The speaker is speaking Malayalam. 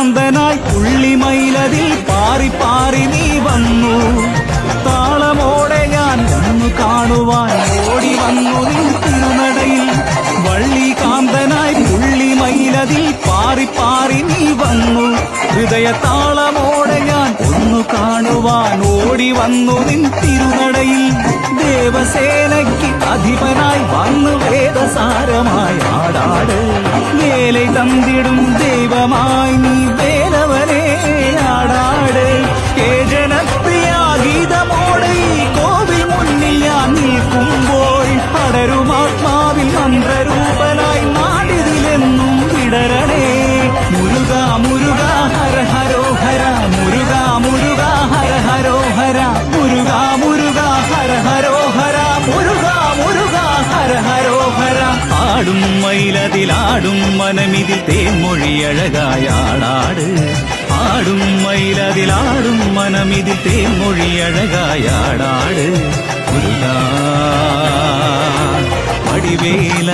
കാന്തനായി പുള്ളിമയിലതിൽ പാറി പാറി നീ വന്നു. താളമോടെ ഞാൻ ഒന്ന് കാണുവാൻ ഓടി വന്നു നിൻ തിരുനടയിൽ. വള്ളി കാന്തനായി പുള്ളിമയിലതിൽ പാറി പാറി നീ വന്നു. ഹൃദയ താളമോടെ ഞാൻ ഒന്ന് കാണുവാൻ ഓടി വന്നു നിൻ തിരുനടയിൽ. ദേവസേനയ്ക്ക് അധിപനായി വന്നു വേദസാരമായി ആടാട്. വേല തന്നിടും ദൈവമായി നീ വേലവനെ ആടാട്. ഗീതമോടെ ഈ കോവിൽ മുന്നിൽ ഞാൻ നിൽക്കുമ്പോൾ പടരുമാത്മാവിൽ മന്ത്രരൂപനായി നാടിതിലെന്നും വിടരണേ. മുരുക മുരുക ഹര ഹരോ ഹര, മുരുക മുരുക ഹര ഹരോ ഹര, മുരുക മുരുക ഹര ഹരോ ഹര, മുരുക മുരുക ഹര ഹരോ ഹര. ആടും മയിലതിലാടും മനമിതിൽ തേൻമൊഴി അഴകായാടാട്. ആടും മയിലതിലാടും മനമിതിൽ തേൻമൊഴി അഴകായാടാട്. മുരുകാ വടിവേല.